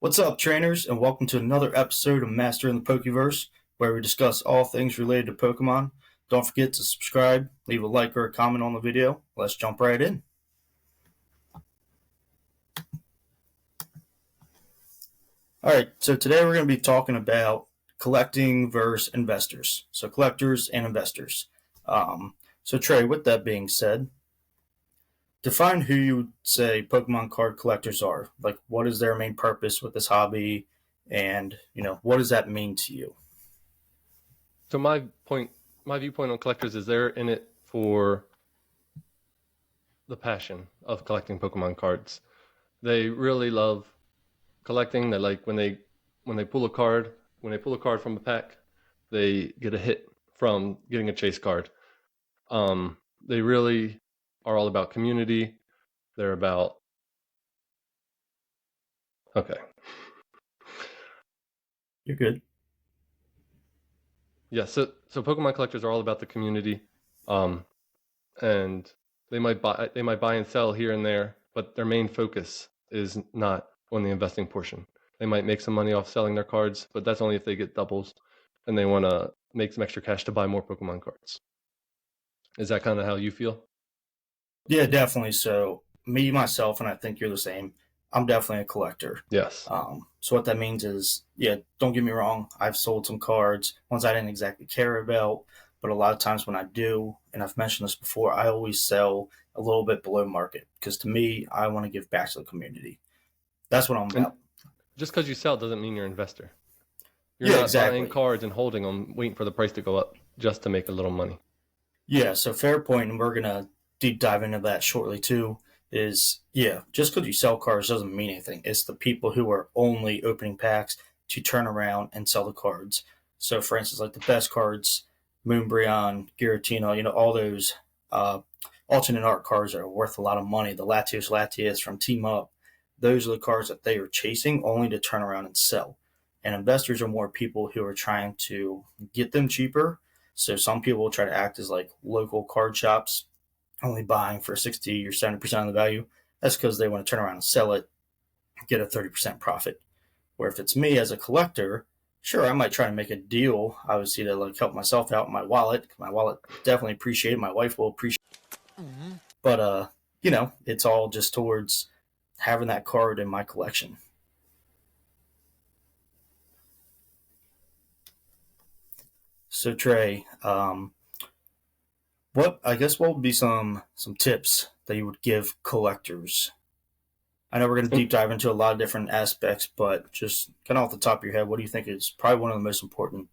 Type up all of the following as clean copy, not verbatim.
What's up, trainers, and welcome to another episode of Mastering the Pokeverse, where we discuss all things related to Pokemon. Don't forget to subscribe, leave a like or a comment on the video. Let's jump right in. Alright, so today we're going to be talking about collecting versus investors. So collectors and investors. So Trey, with that being said, define who you would say Pokemon card collectors are. Like, what is their main purpose with this hobby, and what does that mean to you? So my viewpoint on collectors is they're in it for the passion of collecting Pokemon cards. They really love collecting. They like when they pull a card, from a pack, they get a hit from getting a chase card. They really are all about community. They're about okay. You're good. Yeah, so Pokemon collectors are all about the community, and they might buy and sell here and there, but their main focus is not on the investing portion. They might make some money off selling their cards, but that's only if they get doubles, and they want to make some extra cash to buy more Pokemon cards. Is that kind of how you feel? Yeah, definitely. So me, myself, and I think you're the same. I'm definitely a collector. Yes. So what that means is, yeah, don't get me wrong. I've sold some cards, ones I didn't exactly care about, but a lot of times when I do, and I've mentioned this before, I always sell a little bit below market because to me, I want to give back to the community. That's what I'm And about. just because you sell doesn't mean you're an investor. You're Yeah, not exactly. buying cards and holding them, waiting for the price to go up just to make a little money. Yeah, so fair point, and we're gonna deep dive into that shortly too. Is yeah, just because you sell cards doesn't mean anything. It's the people who are only opening packs to turn around and sell the cards. So, for instance, like the best cards, Moonbreon, Giratina, all those uh, alternate art cards are worth a lot of money. The Latios from Team Up, those are the cards that they are chasing only to turn around and sell. And investors are more people who are trying to get them cheaper. So some people will try to act as like local card shops, only buying for 60 or 70% of the value. That's because they want to turn around and sell it, get a 30% profit. Where if it's me as a collector, sure, I might try to make a deal, obviously, to like help myself out in my wallet. My wallet definitely appreciate it. My wife will appreciate it. But, it's all just towards having that card in my collection. So, Trey, what would be some tips that you would give collectors? I know we're going to deep dive into a lot of different aspects, but just kind of off the top of your head, what do you think is probably one of the most important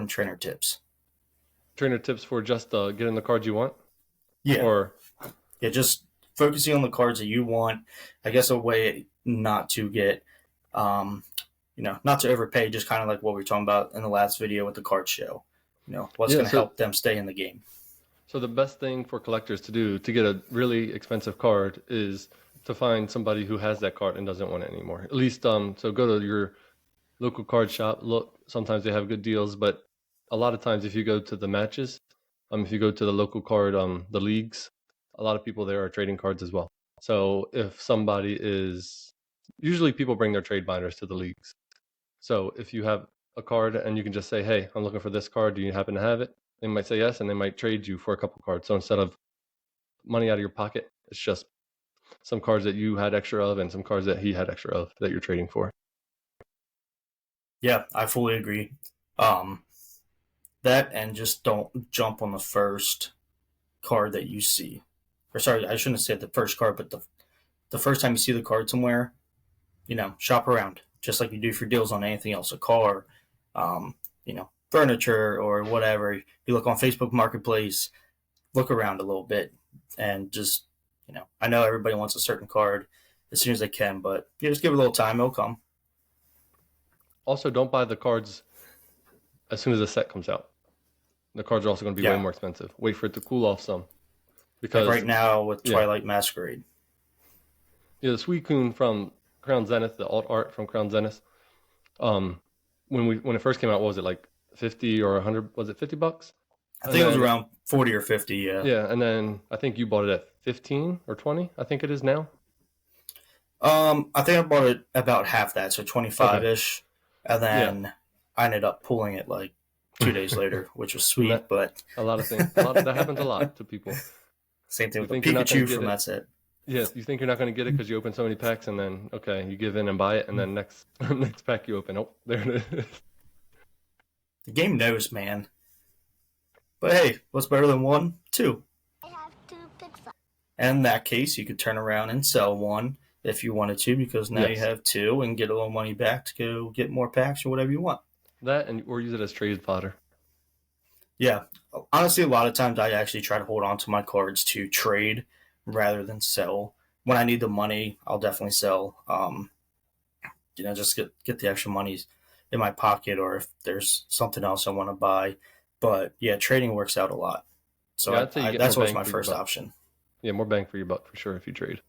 trainer tips? Trainer tips for just getting the cards you want? Yeah. Or yeah, just focusing on the cards that you want. I guess a way not to get, not to overpay, just kind of like what we were talking about in the last video with the card show. What's going to help them stay in the game. So the best thing for collectors to do to get a really expensive card is to find somebody who has that card and doesn't want it anymore. At least, so go to your local card shop. Look, sometimes they have good deals, but a lot of times if you go to the matches, if you go to the local card, the leagues, a lot of people there are trading cards as well. So if somebody usually people bring their trade binders to the leagues. So if you have a card and you can just say, hey, I'm looking for this card. Do you happen to have it? They might say yes, and they might trade you for a couple cards. So instead of money out of your pocket, it's just some cards that you had extra of and some cards that he had extra of that you're trading for. Yeah, I fully agree. That and just don't jump on the first card that you see. Or sorry, I shouldn't have said the first card, but the first time you see the card somewhere, shop around just like you do for deals on anything else, a car, furniture or whatever. You look on Facebook Marketplace, look around a little bit, and just I know everybody wants a certain card as soon as they can, but just give it a little time, it'll come. Also, don't buy the cards as soon as the set comes out. The cards are also going to be way more expensive. Wait for it to cool off some. Because like right now with Twilight Masquerade. Yeah, the Suicune from Crown Zenith, the alt art from Crown Zenith. When it first came out, what was it, like 50 or 100? Was it $50? I think it was around 40 or 50. Yeah. Yeah, and then I think you bought it at 15 or 20. I think it is now. I think I bought it about half that, so Okay. 25-ish, and Yeah. then I ended up pulling it like 2 days later, which was And sweet. that But a lot that happens a lot to people. same thing You with the think you're not going to Pikachu get from it. That's It. Yeah, you think you're not going to get it because you open so many packs, and then okay, you give in and buy it, and then next next pack you open, oh, there it is. The game knows, man. But hey, what's better than one? Two. And in that case, you could turn around and sell one if you wanted to, because now you Yes, have two and get a little money back to go get more packs or whatever you want. that and or use it as trade fodder. Yeah, honestly, a lot of times I actually try to hold on to my cards to trade rather than sell. When I need the money, I'll definitely sell. Just get the extra monies in my pocket, or if there's something else I want to buy. But yeah, trading works out a lot. So Yeah, I'd say you get more that's always bang my for your first buck. option. Yeah, more bang for your buck for sure if you trade.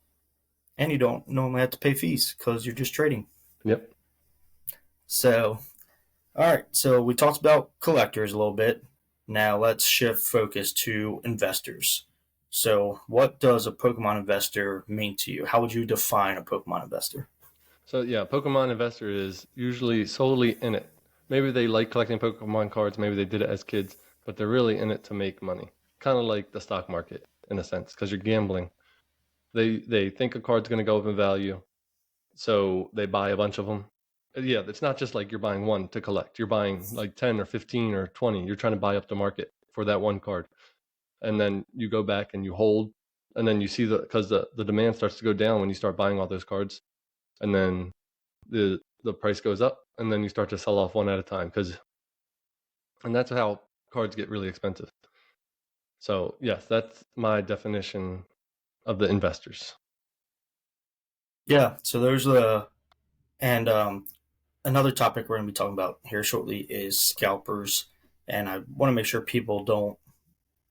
And you don't normally have to pay fees because you're just trading. Yep. So, all right. So we talked about collectors a little bit. Now let's shift focus to investors. So, what does a Pokemon investor mean to you? How would you define a Pokemon investor? So yeah, Pokemon investor is usually solely in it. Maybe they like collecting Pokemon cards, maybe they did it as kids, but they're really in it to make money. Kind of like the stock market in a sense, because you're gambling. They think a card's going to go up in value, so they buy a bunch of them. Yeah, it's not just like you're buying one to collect. You're buying like 10 or 15 or 20. You're trying to buy up the market for that one card. And then you go back and you hold, and then you see because the demand starts to go down when you start buying all those cards, and then the price goes up, and then you start to sell off one at a time and that's how cards get really expensive. So yes, that's my definition of the investors. Yeah. So there's the and another topic we're going to be talking about here shortly is scalpers, and I want to make sure people don't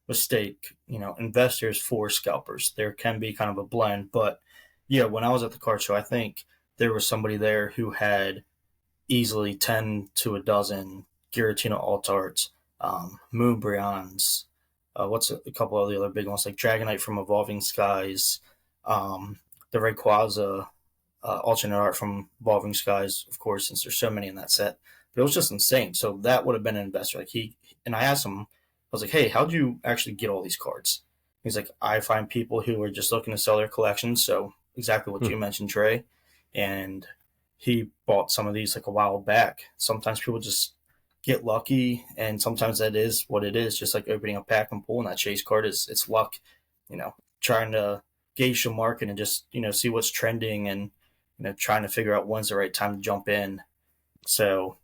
mistake, investors for scalpers. There can be kind of a blend, but yeah, when I was at the card show, I think there was somebody there who had easily 10 to a dozen Giratina alt arts, Moonbryons, what's a couple of the other big ones like Dragonite from Evolving Skies, the Rayquaza alternate art from Evolving Skies, of course, since there's so many in that set. But it was just insane. So that would have been an investor. Like and I asked him, I was like, "Hey, how'd you actually get all these cards?" He's like, "I find people who are just looking to sell their collections." So exactly what Hmm. you mentioned, Trey. And he bought some of these like a while back. Sometimes people just get lucky, and sometimes that is what it is. Just like opening a pack and pulling that chase card is it's luck. Trying to gauge the market and just see what's trending and trying to figure out when's the right time to jump in. So,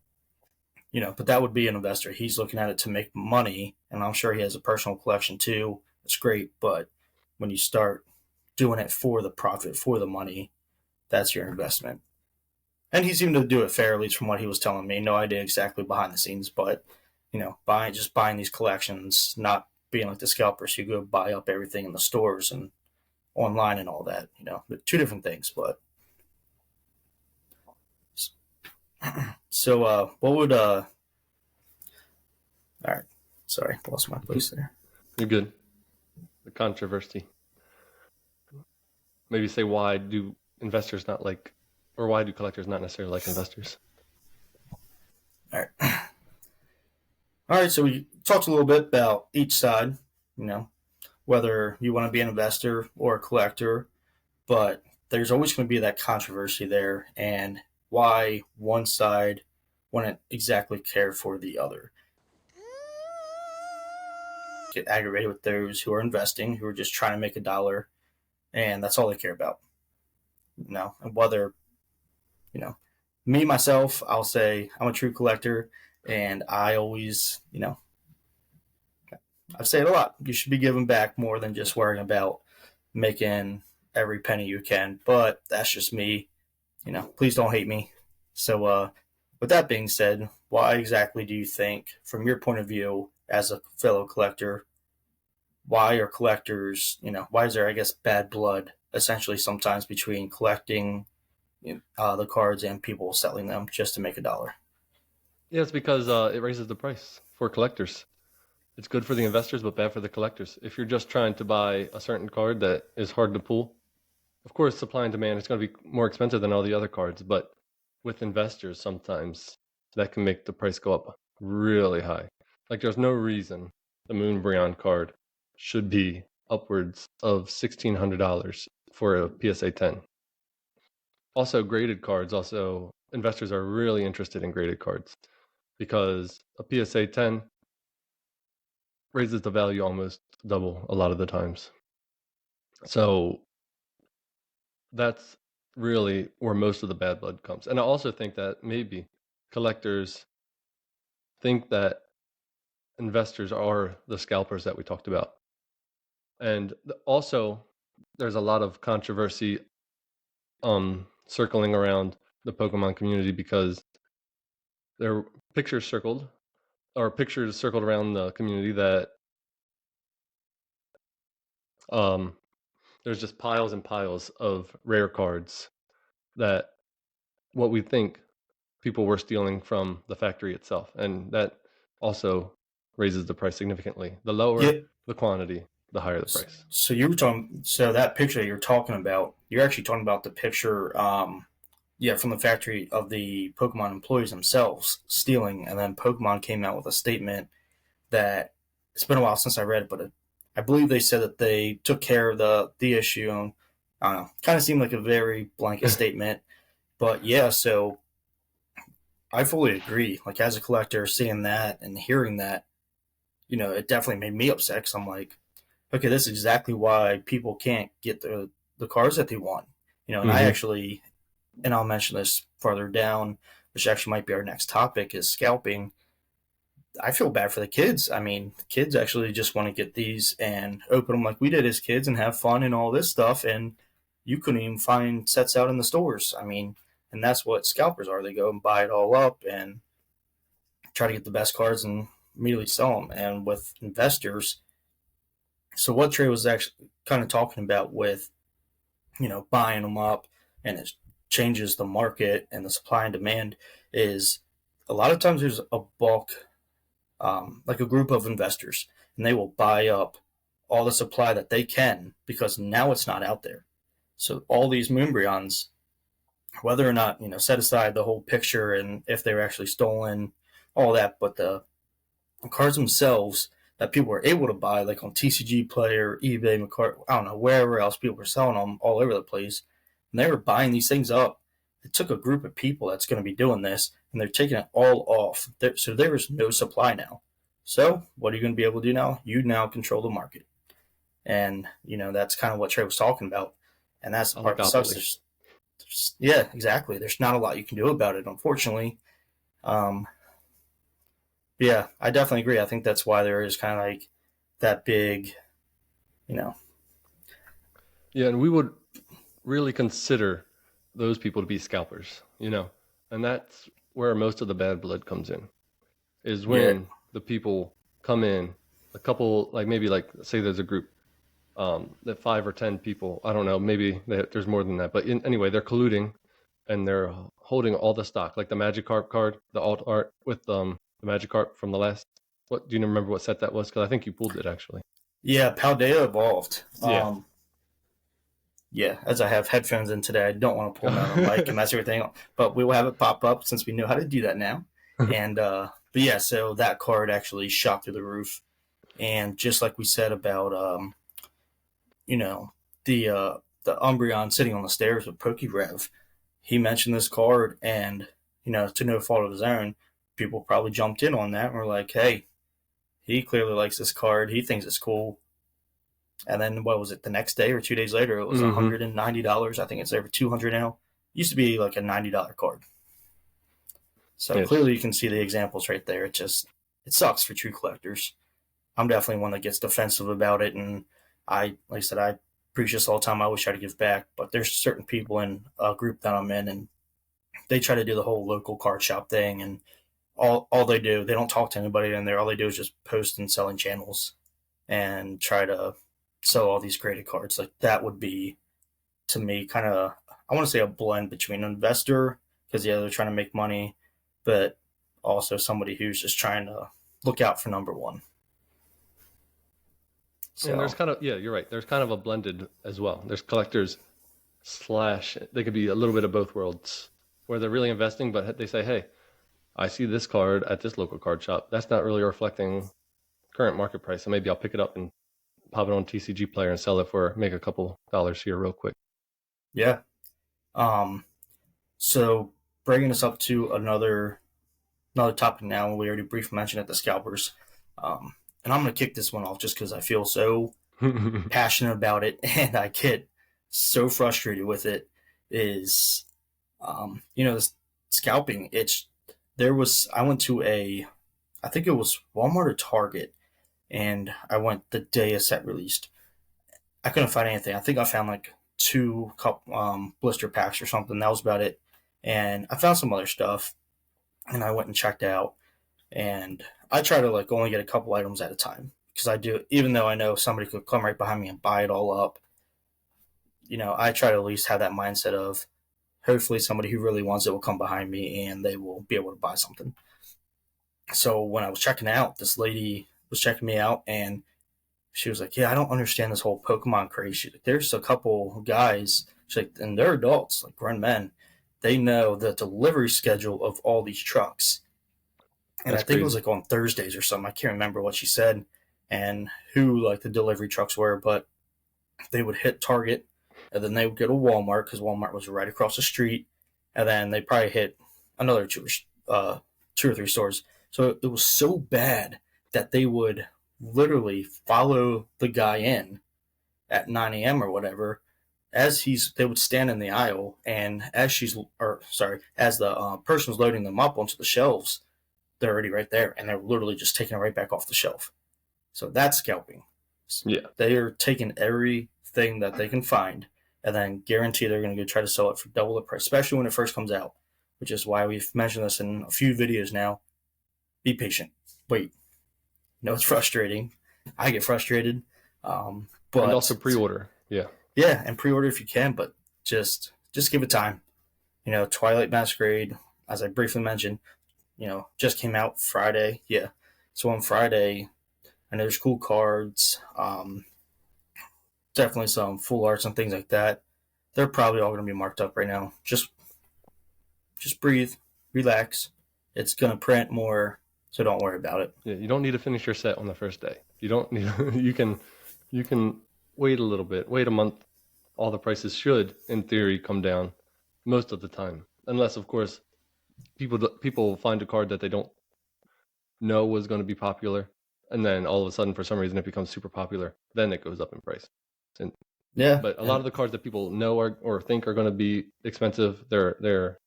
but that would be an investor. He's looking at it to make money, and I'm sure he has a personal collection too. It's great, but when you start doing it for the profit, for the money, that's your investment. And he seemed to do it fairly from what he was telling me. No idea exactly behind the scenes, but buying these collections, not being like the scalpers who go buy up everything in the stores and online and all that. Two different things. But so, what would all right. Sorry, lost my place there. You're good. The controversy. Maybe say why do investors not like, or why do collectors not necessarily like investors? All right. All right. So we talked a little bit about each side, you know, whether you want to be an investor or a collector, but there's always going to be that controversy there and why one side wouldn't exactly care for the other. Get aggravated with those who are investing, who are just trying to make a dollar, and that's all they care about. And whether, you know, me myself, I'll say I'm a true collector, and I always, I've said it a lot. You should be giving back more than just worrying about making every penny you can. But that's just me. Please don't hate me. So, with that being said, why exactly do you think, from your point of view as a fellow collector, why are collectors, why is there, I guess, bad blood essentially sometimes between collecting the cards and people selling them just to make a dollar? Yeah, it's because it raises the price for collectors. It's good for the investors, but bad for the collectors. If you're just trying to buy a certain card that is hard to pull, Of course, supply and demand is going to be more expensive than all the other cards, but with investors, sometimes that can make the price go up really high. Like, there's no reason the Moon Bryon card should be upwards of $1,600 for a PSA 10. Also, graded cards, also, investors are really interested in graded cards because a PSA 10 raises the value almost double a lot of the times. So that's really where most of the bad blood comes. And I also think that maybe collectors think that investors are the scalpers that we talked about. And also, there's a lot of controversy circling around the Pokemon community because there are pictures circled around the community that um, there's just piles and piles of rare cards that what we think people were stealing from the factory itself, and that also raises the price significantly. The Yeah. lower the quantity, the higher the price. So you were talking. So that picture that you're talking about, you're actually talking about the picture. Yeah, from the factory of the Pokemon employees themselves stealing, and then Pokemon came out with a statement that it's been a while since I read it, but I believe they said that they took care of the issue. And, I don't know, kind of seemed like a very blanket statement, but yeah. So I fully agree. Like as a collector, seeing that and hearing that, it definitely made me upset because I'm like, okay, this is exactly why people can't get the cars that they want. And I Mm-hmm. actually, and I'll mention this farther down, which actually might be our next topic, is scalping. I feel bad for the kids. I mean, kids actually just want to get these and open them like we did as kids and have fun and all this stuff. And you couldn't even find sets out in the stores. I mean, and that's what scalpers are. They go and buy it all up and try to get the best cards and immediately sell them. And with investors, so what Trey was actually kind of talking about with, buying them up and it changes the market and the supply and demand is a lot of times there's a bulk like a group of investors, and they will buy up all the supply that they can because now it's not out there. So all these Moonbryons, whether or not set aside the whole picture and if they were actually stolen, all that, but the cards themselves that people were able to buy, like on TCG Player, eBay, I don't know, wherever else people were selling them all over the place, and they were buying these things up. It took a group of people that's going to be doing this, and they're taking it all off. So there is no supply now. So what are you going to be able to do now? You now control the market, and that's kind of what Trey was talking about, and that's the part that sucks. Oligopoly. Yeah, exactly. There's not a lot you can do about it, unfortunately. Um, yeah, I definitely agree. I think that's why there is kind of like that big, you know, Yeah, and we would really consider those people to be scalpers, and that's where most of the bad blood comes in, is yeah, when the people come in, a couple, like maybe like say there's a group that 5 or 10 people, I don't know, maybe there's more than that, but anyway, they're colluding and they're holding all the stock, like the Magikarp card, the alt art with the Magikarp from the last. What do you remember what set that was? Because I think you pulled it actually. yeah. Paldea evolved. Yeah. Yeah, as I have headphones in today, I don't want to pull them out on mic and mess everything up, but we will have it pop up since we know how to do that now. And but yeah, so that card actually shot through the roof, and just like we said about you know, the Umbreon sitting on the stairs with Pokerev, he mentioned this card, and to no fault of his own, people probably jumped in on that and were like, "Hey, he clearly likes this card. He thinks it's cool." And then what was it? The next day or 2 days later, it was Mm-hmm. $190. I think it's over 200 now. It used to be like a $90 card. So Yes. clearly, you can see the examples right there. It sucks for true collectors. I'm definitely one that gets defensive about it, and like I said, I preach this all the time. I always try to give back, but there's certain people in a group that I'm in, and they try to do the whole local card shop thing, and all they don't talk to anybody in there. All they do is just post and selling channels and try to sell all these graded cards. Like that would be to me kind of, I want to say, a blend between an investor because yeah they're trying to make money, but also somebody who's just trying to look out for number one. And there's So kind of, yeah, you're right. There's kind of a blended as well. There's collectors slash they could be a little bit of both worlds, where they're really investing, but they say, hey, I see this card at this local card shop. That's not really reflecting current market price. So maybe I'll pick it up and pop it on TCG Player and sell it for make a couple dollars here real quick. Yeah. Um, so bringing us up to another topic now. We already briefly mentioned it, the scalpers. And I'm gonna kick this one off just because I feel so passionate about it and I get so frustrated with it. Is this scalping? It's there was I went to I think it was Walmart or Target, and I went the day a set released. I couldn't find anything. I think I found like two cup blister packs or something. That was about it. And I found some other stuff, and I went and checked out. And I try to like only get a couple items at a time because I do, even though I know somebody could come right behind me and buy it all up. I try to at least have that mindset of hopefully somebody who really wants it will come behind me and they will be able to buy something. So when I was checking out, this lady was checking me out and she was like, "Yeah, I don't understand this whole Pokemon craze." She's like, "There's a couple guys, she's like, and they're adults, like grown men. They know the delivery schedule of all these trucks." And I That's think it was crazy. like on Thursdays or something. I can't remember what she said and who like the delivery trucks were, but they would hit Target and then they would go to Walmart because Walmart was right across the street, and then they probably hit another two or three stores. So it was so bad that they would literally follow the guy in at 9 a.m. or whatever. They would stand in the aisle, and as the person was loading them up onto the shelves, they're already right there, and they're literally just taking it right back off the shelf. So that's scalping. Yeah. They are taking everything that they can find and then guarantee they're going to go try to sell it for double the price, especially when it first comes out, which is why we've mentioned this in a few videos now. Be patient. Wait. It's frustrating. I get frustrated. And But also pre-order. Yeah. yeah, and pre-order if you can, but just give it time. Twilight Masquerade, as I briefly mentioned, just came out Friday. Yeah. So on Friday, I know there's cool cards, definitely some full arts and things like that. They're probably all going to be marked up right now. Just breathe, relax. It's going to print more, so don't worry about it. Yeah, you don't need to finish your set on the first day. You don't need you can wait a little bit, wait a month. All the prices should, in theory, come down most of the time. Unless of course people find a card that they don't know was going to be popular, and then all of a sudden for some reason it becomes super popular, then it goes up in price. And Yeah, but a lot and of the cards that people know or think are going to be expensive, they're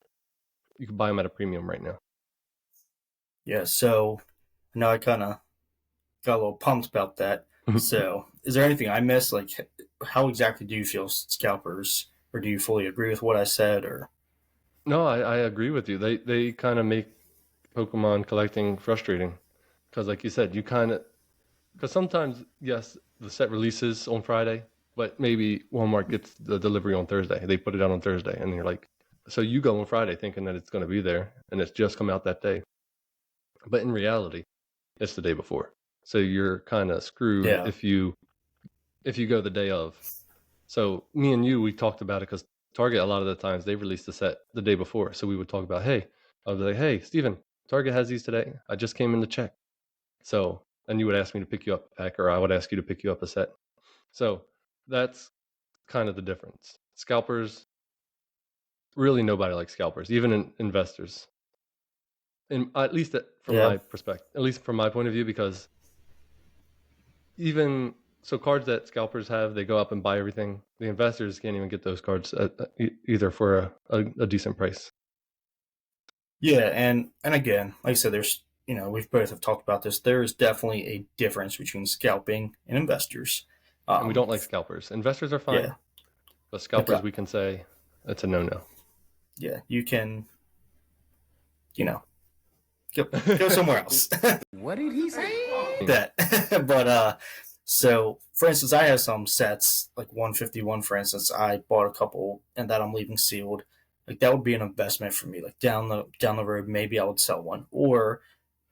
you can buy them at a premium right now. yeah. So now I kind of got a little pumped about that. So, is there anything I missed? Like, how exactly do you feel scalpers, or do you fully agree with what I said? Or No, I agree with you. They kind of make Pokemon collecting frustrating because, like you said, you kind of because sometimes yes, the set releases on Friday, but maybe Walmart gets the delivery on Thursday. They put it out on Thursday, and you're like, so you go on Friday thinking that it's going to be there, and it's just come out that day. But in reality, it's the day before. So you're kind of screwed yeah, if you go the day of. So me and you, we talked about it because Target a lot of the times they release the set the day before. So we would talk about, hey, I'll be like, hey, Steven, Target has these today. I just came in to check. So and you would ask me to pick you up a pack, or I would ask you to pick you up a set. So that's kind of the difference. Scalpers, really nobody likes scalpers, even investors. And at least from yeah, my perspective, at least from my point of view, because even so cards that scalpers have, they go up and buy everything. The investors can't even get those cards either for a decent price. yeah. And again, like I said, we've both have talked about this. There is definitely a difference between scalping and investors. And we don't like scalpers. Investors are fine, Yeah, but like scalpers we can say it's a no-no. yeah, you can, you know, go somewhere else. What did he say? That, but so for instance, I have some sets like 151. For instance, I bought a couple and that I'm leaving sealed. Like that would be an investment for me. Like down the road, maybe I would sell one, or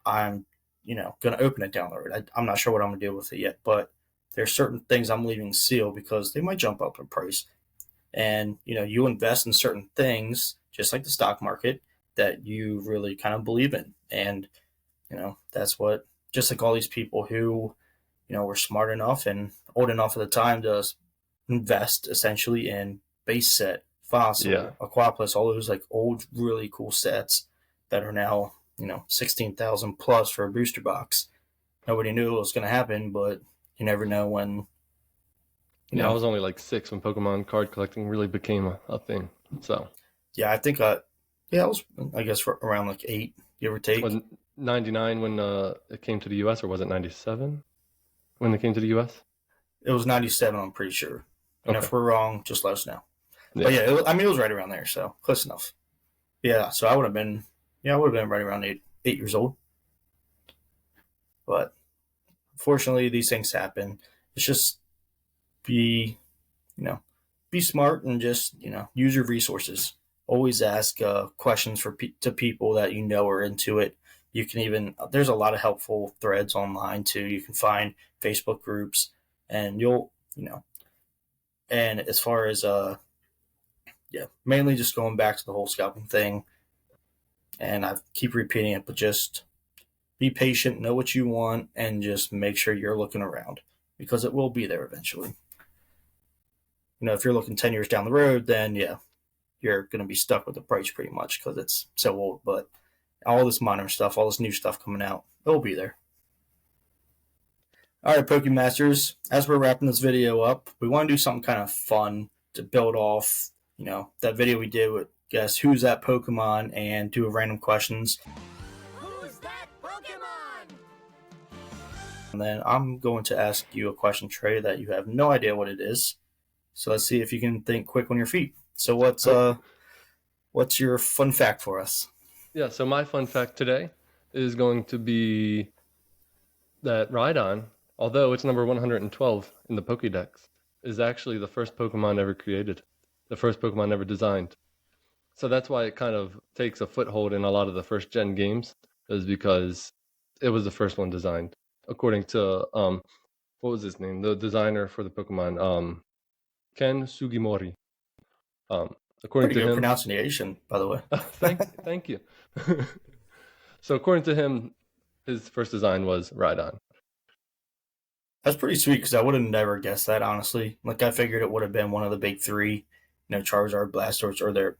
I'm gonna open it down the road. I'm not sure what I'm gonna do with it yet, but there's certain things I'm leaving sealed because they might jump up in price. and you invest in certain things, just like the stock market, that you really kind of believe in. And that's what, just like all these people who were smart enough and old enough at the time to invest essentially in base set, Yeah. fossil, aquaplus, all those like old really cool sets that are now 16,000 plus for a booster box. Nobody knew it was going to happen, but you never know when. Yeah, I was only like 6 when Pokemon card collecting really became a thing. So, Yeah, I think yeah, I was, I guess, for around like 8, give or take. was 99 when it came to the US, or was it 97 when it came to the US? It was 97, I'm pretty sure. And Okay. if we're wrong, just let us know. But Yeah. yeah, it was right around there, so close enough. Yeah, so I would have been, right around 8 years old. But unfortunately, these things happen. It's just be, you know, be smart and just, use your resources. Always ask questions to people that are into it. You can even, there's a lot of helpful threads online too. You can find Facebook groups, and and as far as, yeah, mainly just going back to the whole scalping thing, and I keep repeating it, but just be patient, know what you want, and just make sure you're looking around, because it will be there eventually. If you're looking 10 years down the road, then yeah, you're going to be stuck with the price pretty much because it's so old. But all this modern stuff, all this new stuff coming out, it'll be there. All right, Pokemasters, as we're wrapping this video up, we want to do something kind of fun to build off, that video we did with guess who's that Pokemon and do a random questions. Who's that Pokemon? And then I'm going to ask you a question, Trey, that you have no idea what it is. So let's see if you can think quick on your feet. So what's your fun fact for us? Yeah, so my fun fact today is going to be that Rhydon, although it's number 112 in the Pokédex, is actually the first Pokemon ever created, the first Pokemon ever designed. So that's why it kind of takes a foothold in a lot of the first gen games, is because it was the first one designed. According to what was his name? The designer for the Pokemon, Ken Sugimori. According Pretty to good him, pronunciation, by the way. thank you. So according to him, his first design was Rhydon. That's pretty sweet because I would have never guessed that, honestly. Like, I figured it would have been one of the big three, Charizard, Blastoise, or their,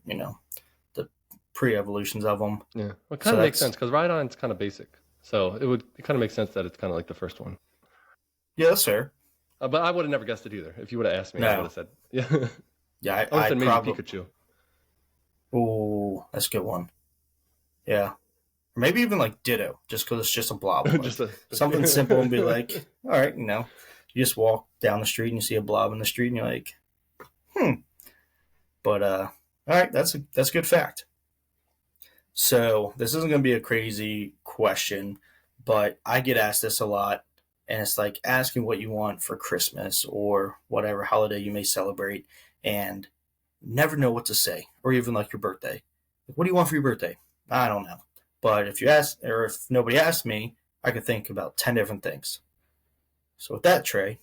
the pre-evolutions of them. Yeah, well, it kind So of makes that's, sense because Rhydon's kind of basic, so it kind of makes sense that it's kind of like the first one. yeah, that's fair. But I would have never guessed it either. If you would have asked me, I No. would have said, yeah. Yeah, I would have said maybe probably. Pikachu. Oh, that's a good one. Yeah. Or maybe even like Ditto, just because it's just a blob. Like, something simple and be like, all right, you just walk down the street and you see a blob in the street and you're like, But all right, that's a good fact. So this isn't going to be a crazy question, but I get asked this a lot, and it's like asking what you want for Christmas or whatever holiday you may celebrate, and never know what to say, or even like your birthday. Like, what do you want for your birthday? I don't know. But if you ask, or if nobody asks me, I could think about 10 different things. So with that, Trey,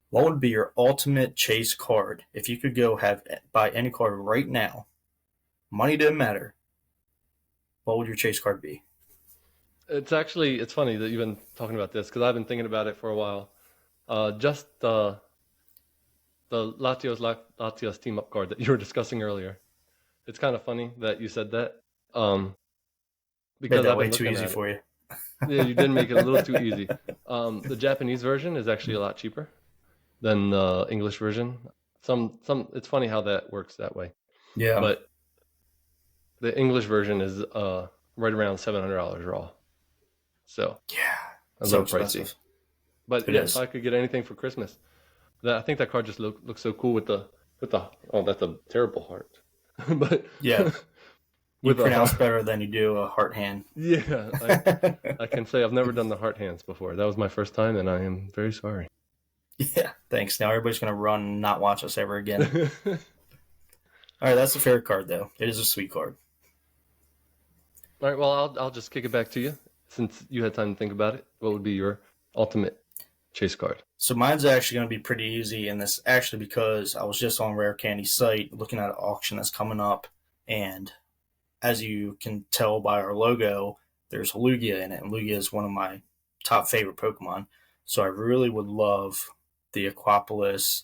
what would be your ultimate chase card if you could go buy any card right now? Money didn't matter. What would your chase card be? It's funny that you've been talking about this because I've been thinking about it for a while. Just the Latios team up card that you were discussing earlier. It's kind of funny that you said that. Because Made that I've way been too looking easy at it. for you. Yeah, you did make it a little too easy. The Japanese version is actually a lot cheaper than the English version. It's funny how that works that way. Yeah. But the English version is right around $700 raw. So Yeah. a So little pricey. expensive. But It yeah, is. if I could get anything for Christmas, I think that card just looks so cool with the oh, that's a terrible heart. But Yeah. You with a pronounce heart. better than you do a heart hand. Yeah, I can say I've never done the heart hands before. That was my first time, and I am very sorry. Yeah. Thanks. Now everybody's going to run and not watch us ever again. All right. That's a fair card, though. It is a sweet card. All right, well, I'll just kick it back to you since you had time to think about it. What would be your ultimate chase card? So mine's actually going to be pretty easy, and this actually because I was just on Rare Candy's site looking at an auction that's coming up, and as you can tell by our logo, there's Lugia in it, and Lugia is one of my top favorite Pokemon. So I really would love the Aquapolis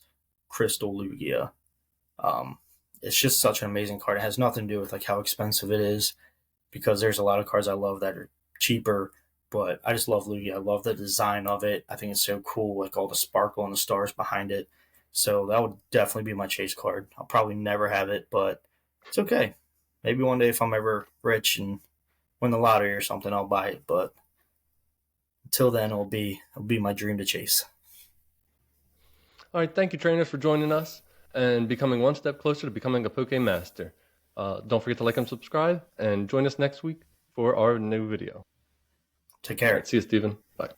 Crystal Lugia. It's just such an amazing card. It has nothing to do with like how expensive it is, because there's a lot of cards I love that are cheaper, but I just love Lugia. I love the design of it. I think it's so cool, like all the sparkle and the stars behind it. So that would definitely be my chase card. I'll probably never have it, but it's okay. Maybe one day if I'm ever rich and win the lottery or something, I'll buy it. But until then, it'll be my dream to chase. All right, thank you, trainer, for joining us and becoming one step closer to becoming a Poke Master. Don't forget to like and subscribe, and join us next week for our new video. Take All care. right, see you, Steven. Bye.